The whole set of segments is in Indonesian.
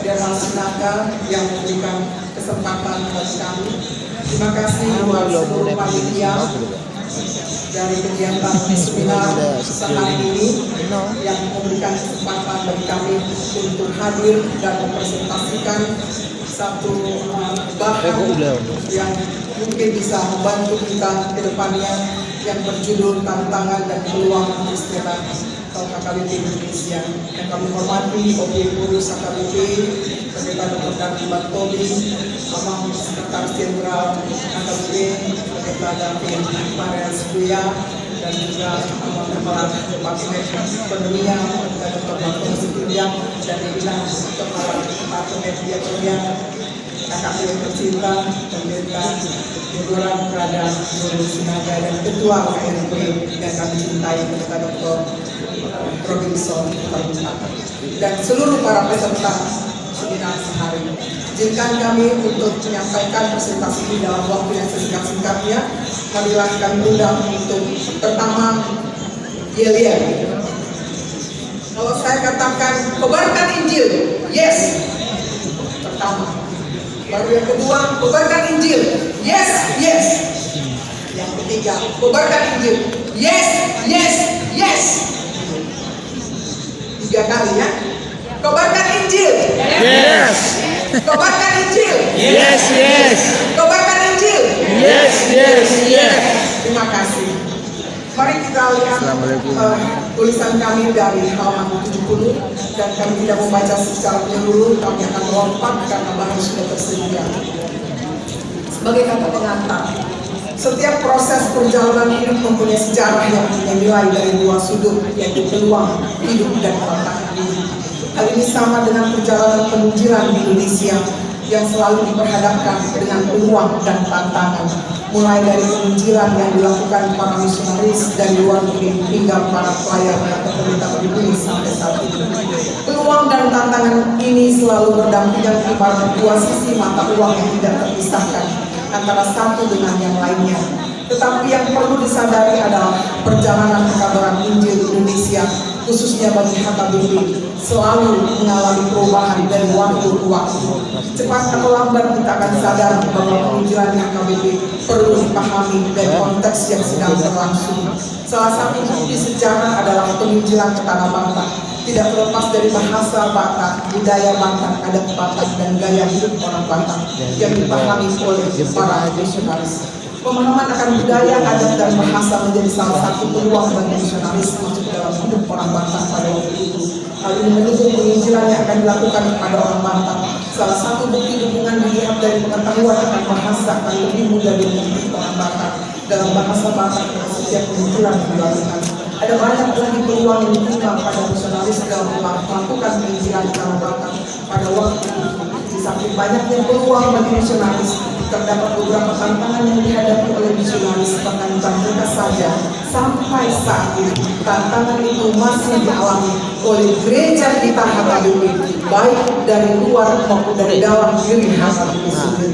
Jenderal Sinaka yang memberikan kesempatan bagi kami. Terima kasih buat seluruh panitia dari kegiatan seminar sehari ini yang memberikan kesempatan bagi kami untuk hadir dan mempresentasikan satu bahan yang mungkin bisa membantu kita ke depannya yang berjudul Tantangan dan Peluang Istilah KKBP Indonesia. Yang kami hormati Objek Urus KKBP, Pendeta Dr. Dandi Bartoli, Amang Sekretaris Jenderal KKBP, Pendeta David Marias Buya, dan juga Amang Kepala Departemen Ekonomia, Pendeta Dr. Bartoli Situliang, dan Inilah Kepala Departemen Diakonia KKBP tercinta, Pendeta Deborah Prada Nurul Sinaga, dan Ketua KRP yang kami cintai, Pendeta Dr. Robinson dan seluruh para peserta seminar sehari. Izinkan kami untuk menyampaikan presentasi ini dalam waktu yang sesingkat-singkatnya. Marilah kami undang untuk pertama Yelia. Kalau saya katakan kobarkan Injil, yes. Pertama. Baru yang kedua, kobarkan Injil, yes, yes. Yang ketiga, kobarkan Injil, yes, yes, yes. 3 kali ya. Kobarkan Injil. Yes. Kobarkan Injil. Yes, yes. Kobarkan Injil. Yes, yes, yes. Terima kasih. Mari kita lihat tulisan kami dari halaman 70 dan kami tidak membaca secara menyeluruh, kami akan melompat karena bahan sudah tersedia. Sebagai kata pengantar, setiap proses perjalanan hidup mempunyai sejarah yang punya nilai dari 2 sudut, yaitu peluang hidup dan tantangan hidup. Hal ini sama dengan perjalanan penginjilan di Indonesia yang selalu diperhadapkan dengan peluang dan tantangan, mulai dari penginjilan yang dilakukan para misionaris dari luar negeri hingga para pelayan atau pendeta pribumi sampai saat ini. Peluang dan tantangan ini selalu berdampingan ibarat 2 sisi mata uang yang tidak terpisahkan antara satu dengan yang lainnya. Tetapi yang perlu disadari adalah perjalanan pekabaran Injil Indonesia, khususnya bagi HKBP, selalu mengalami perubahan dari waktu ke waktu. Cepat atau lambat kita akan sadar bahwa penginjilan HKBP perlu dipahami dari konteks yang sedang berlangsung. Salah satu bukti sejarah adalah penginjilan ke Tanah Batak. Tidak terlepas dari bahasa Batak, budaya Batak, adat Batak, dan gaya hidup orang Batak yang dipahami oleh para misionaris. Pemahaman akan budaya, adat, dan bahasa menjadi salah satu peluang bagi misionaris masuk dalam hidup orang Batak pada waktu itu. Hal ini mendukung penginjilan yang akan dilakukan kepada orang Batak. Salah satu bukti dukungan dilihat dari pengetahuan akan bahasa akan lebih mudah dimengerti orang Batak. Dalam bahasa Batak yang setiap penginjilan dilakukan. Ada banyak lagi peluang yang diterima pada misionaris dalam melakukan penginjilan di Tanah Batak pada waktu itu. Di samping banyaknya peluang bagi misionaris, terdapat beberapa tantangan yang dihadapi oleh misionaris, bahkan mereka saja sampai saat ini tantangan itu masih dialami oleh gereja kita HKBP, baik dari luar maupun dari dalam diri HKBP sendiri.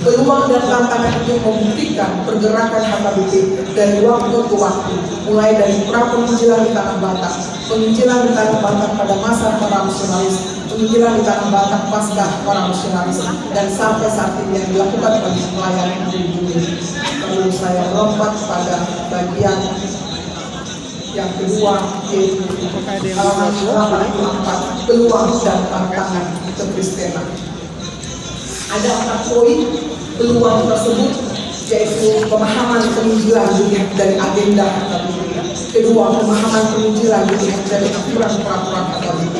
Peluang dan tantangan itu membuktikan pergerakan HKBP dari waktu ke waktu, mulai dari pra penginjilan di Tanah Batak, penginjilan di Tanah Batak pada masa para misionaris, penginjilan di Tanah Batak pasca para misionaris, dan sampai saat ini yang dilakukan bagi pelayanan di bumi. Lalu saya lompat pada bagian yang kedua, yaitu halaman 84, peluang dan tantangan kekristenan. Ada 4 poin peluang tersebut, yaitu pemahaman penginjilan dilihat dari agenda HKBP. Kedua, pemahaman penginjilan dilihat dari aturan peraturan HKBP.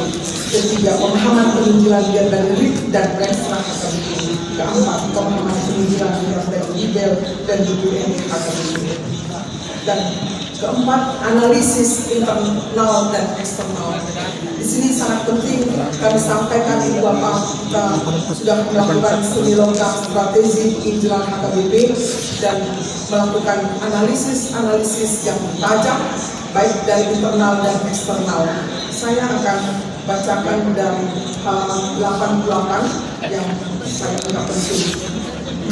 Ketiga, pemahaman penginjilan dilihat dari rit dan rekstra HKBP. Keempat, pemahaman penginjilan dilihat dari libel dan BUMD HKBP. Dan keempat, analisis internal dan eksternal. Di sini sangat penting kami sampaikan ini Bapak, kita sudah melakukan semi lengkap strategi penginjilan HKBP dan melakukan analisis yang tajam baik dari internal dan eksternal. Saya akan bacakan dari halaman 88 yang saya anggap penting.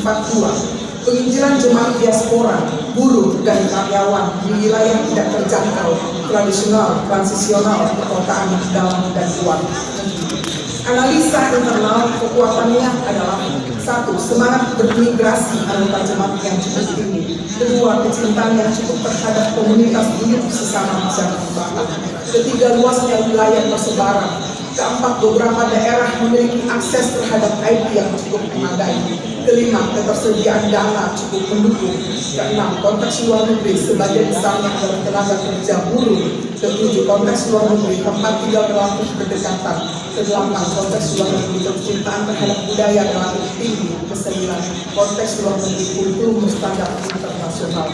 42. Penginjilan jemaat diaspora, buruh, dan karyawan di wilayah tidak terjangkau, tradisional, transisional, perkotaan, dalam dan luar negeri. Analisa internal kekuatannya adalah: satu, semangat bermigrasi anggota jemaat yang cukup tinggi; kedua, kecintaan yang cukup terhadap komunitas hidup sesama masyarakat Batak; ketiga, luasnya wilayah persebaran; keempat, beberapa daerah memiliki akses terhadap IT yang cukup memadai; kelima, ketersediaan dana cukup mendukung; keenam, konteks luar negeri sebagian besarnya adalah tenaga kerja buruh; ketujuh, konteks luar negeri tempat tinggal relatif berdekatan; kedelapan, konteks luar negeri kecintaan terhadap budaya relatif tinggi; kesembilan, konteks luar negeri kultur berstandar internasional.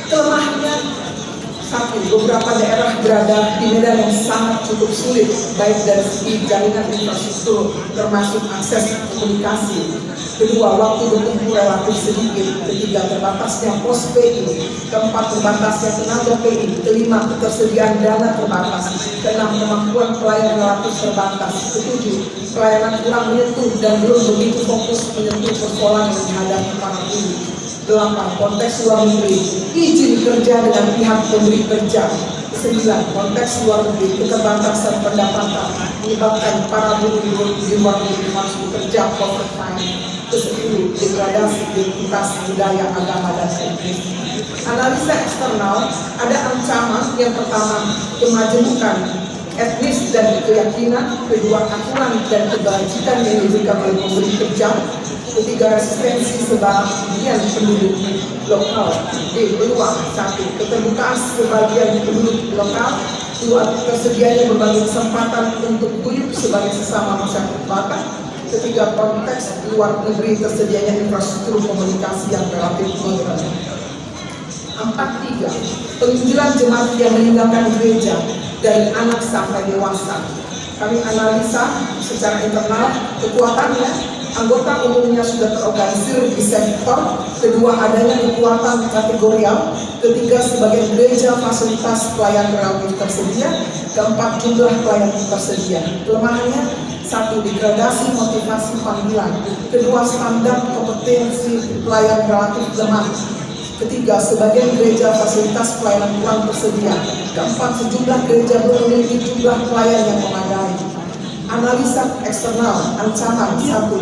Kelemahannya: satu, beberapa daerah berada di medan yang sangat cukup sulit, baik dari segi jaringan infrastruktur termasuk akses komunikasi; kedua, waktu bertempuh relatif sedikit; ketiga, terbatasnya pos PI; keempat, terbatasnya tenaga PI; kelima, ketersediaan dana terbatas; keenam, kemampuan pelayan relatif terbatas; ketujuh, pelayanan kurang menyentuh dan belum begitu fokus menyentuh persoalan yang dihadapi para buruh; delapan, konteks luar negeri izin kerja dengan pihak pemberi kerja; sembilan, konteks luar negeri keterbatasan pendapatan menyebabkan para buruh di luar negeri harus bekerja overtime; ke-10, degradasi identitas budaya, agama, dan etnis. Analisa eksternal, ada ancaman: yang pertama, kemajemukan etnis dan keyakinan; kedua, aturan dan kebajikan yang diberikan oleh pemberi kerja; ketiga, resistensi sebagian penduduk lokal; peluang: satu, keterbukaan sebagian penduduk lokal; dua, tersedianya berbagai kesempatan untuk guyup sebagai sesama masyarakat Batak; ketiga, konteks luar negeri tersedianya infrastruktur komunikasi yang relatif modern. 4.3, penginjilan jemaat yang meninggalkan gereja dari anak sampai dewasa. Kami analisa secara internal kekuatannya: anggota umumnya sudah terorganisir di sektor; kedua, adanya kekuatan kategorial; ketiga, sebagian gereja fasilitas pelayan relatif tersedia; keempat, jumlah pelayan tersedia. Kelemahannya: satu, degradasi motivasi panggilan; kedua, standar kompetensi pelayan relatif lemah; ketiga, sebagian gereja fasilitas pelayanan kurang tersedia; keempat, sejumlah gereja belum memiliki jumlah pelayan yang memadai. Analisa eksternal ancaman: satu,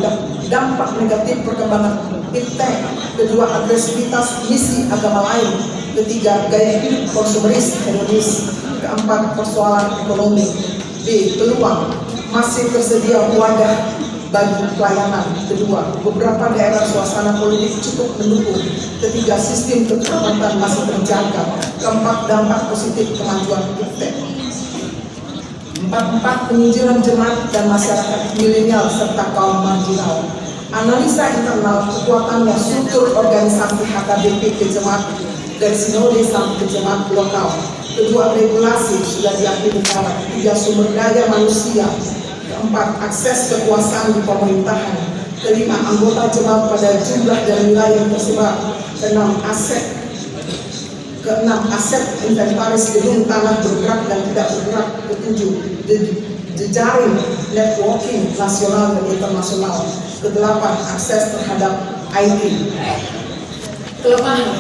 dampak negatif perkembangan iptek; kedua, agresivitas misi agama lain; ketiga, gaya hidup konsumeris hedonis; keempat, persoalan ekonomi. Peluang: masih tersedia wadah bagi pelayanan; kedua, beberapa daerah suasana politik cukup mendukung; ketiga, sistem kekerabatan masih terjaga; keempat, dampak positif kemajuan iptek. 4, penginjilan jemaat dan masyarakat milenial serta kaum marginal. Analisa internal kekuatannya: struktur organisasi HKBP ke jemaat dari sinode sampai ke jemaat lokal; kedua, regulasi sudah diakui negara; ketiga, sumber daya manusia; keempat, akses kekuasaan di pemerintahan; kelima, anggota jemaat pada jumlah dan wilayah yang tersebar; keenam, aset inventaris gedung tanah bergerak dan tidak bergerak; ketujuh, jejaring networking nasional dan internasional; kedelapan, akses terhadap IT. Kelemahan: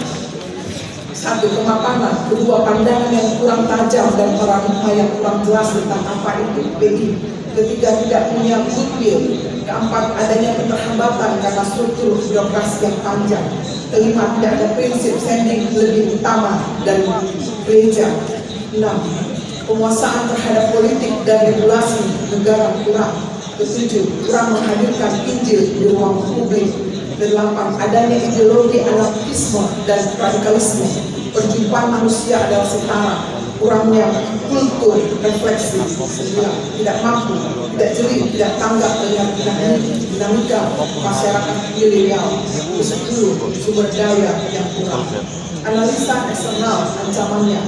satu, kemapanan; kedua, pandangan yang kurang tajam dan paradigma yang kurang jelas tentang apa itu PI; ketiga, tidak punya goodwill; keempat, adanya keterhambatan karena struktur birokrasi yang panjang; kelima, tidak ada prinsip sending lebih utama dari gereja; 6, penguasaan terhadap politik dan regulasi negara kurang; ketujuh, kurang menghadirkan Injil di ruang publik; kedelapan, adanya ideologi anarkisme dan radikalisme; perjumpaan manusia adalah setara; kurangnya kultur refleksi; 9, tidak mampu, tidak jeli, tidak tanggap dengan dinamika masyarakat milenial; 10, sumber daya yang kurang. Analisa eksternal ancamannya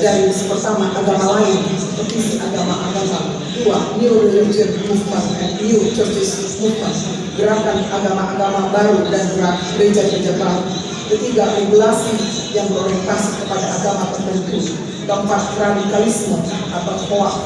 dari pertama, agama lain, petisi agama-agama; 2, new religion movement and new churches movement, gerakan agama-agama baru dan gereja-gereja baru; ketiga, regulasi yang berorientasi kepada agama tertentu; keempat, radikalisme atau hoax.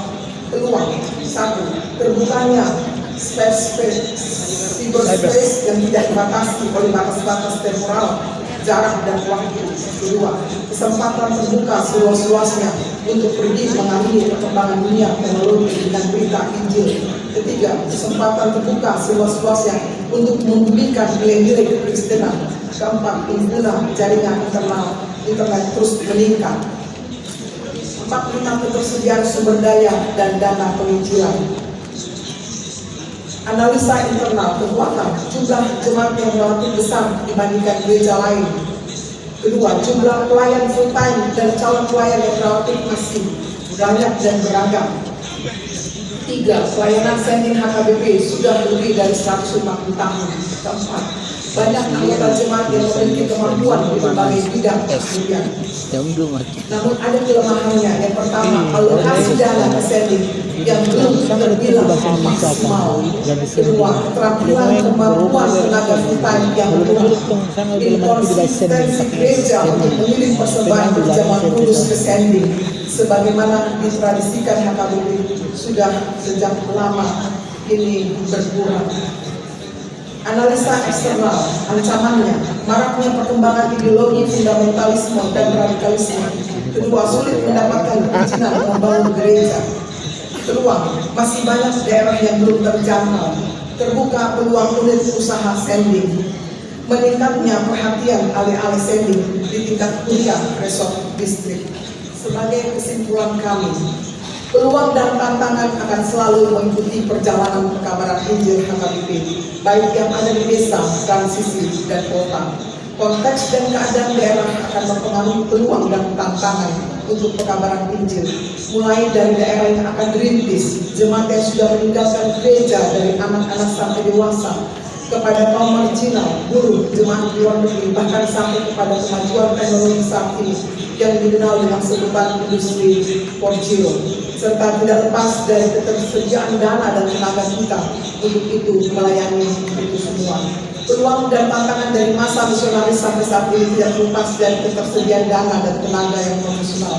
Peluang: 1, terbukanya cyberspace yang tidak dibatasi oleh batas-batas temporal, jarak dan waktu; kedua, kesempatan terbuka seluas-luasnya untuk pergi mengamini perkembangan dunia teknologi dengan berita Injil; Ketiga, kesempatan terbuka seluas-luasnya untuk membumikan nilai-nilai kekristenan. Keempat, pengguna jaringan internet terus meningkat. 4. Ketersediaan sumber daya dan dana penginjilan. Analisa internal kekuatan jumlah jemaat yang relatif besar dibandingkan gereja lain. Kedua, jumlah pelayan full time dan calon pelayan yang relatif masih banyak dan beragam. 3. Pelayanan sending HKBP sudah lebih dari 150 tahun. Keempat, banyak anggota jemaat yang memiliki kemampuan di berbagai bidang kemudian. Namun ada kelemahannya. Yang pertama, alokasi dana ke sending yang belum terbilang maksimal. Kedua, keterampilan kemampuan tenaga full time yang belum. Inkonsistensi gereja untuk memilih persembahan berjamaah kudus ke sending sebagaimana ditradisikan HKBP sudah sejak lama ini berkurang. Analisa eksternal, ancamannya, maraknya perkembangan ideologi fundamentalisme dan radikalisme. Kedua, sulit mendapatkan perizinan membangun gereja. Kedua, masih banyak daerah yang belum terjangkau. Terbuka peluang unit usaha sending. Meningkatnya perhatian alih-alih sending di tingkat kuliah resort distrik. Sebagai kesimpulan kami, peluang dan tantangan akan selalu mengikuti perjalanan pekabaran Injil HKBP, baik yang ada di desa, transisi, dan kota. Konteks dan keadaan daerah akan mempengaruhi peluang dan tantangan untuk pekabaran Injil, mulai dari daerah yang akan dirintis, jemaat yang sudah meninggalkan gereja dari anak-anak sampai dewasa, kepada kaum marginal, buruh, jemaat di luar negeri, bahkan sampai kepada kemajuan teknologi saat ini yang dikenal dengan sebutan industri 4.0, serta tidak lepas dari ketersediaan dana dan tenaga kita untuk itu melayani itu semua. Peluang dan tantangan dari masa misionaris sampai saat ini tidak lepas dari ketersediaan dana dan tenaga yang profesional.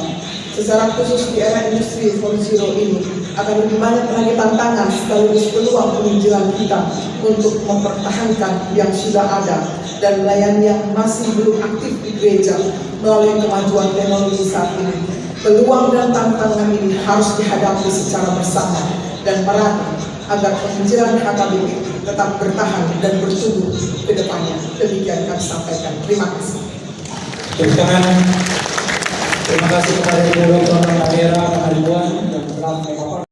Secara khusus di era industri 4.0 ini akan lebih banyak lagi tantangan sekaligus peluang penginjilan kita untuk mempertahankan yang sudah ada dan melayani yang masih belum aktif di gereja melalui kemajuan teknologi saat ini. Peluang dan tantangan ini harus dihadapi secara bersama dan merata agar penginjilan HKBP tetap bertahan dan bertumbuh ke depannya. Demikian kami sampaikan. Terima kasih. Terima kasih kepada Ibu Dr. Amira Pak Ridwan yang telah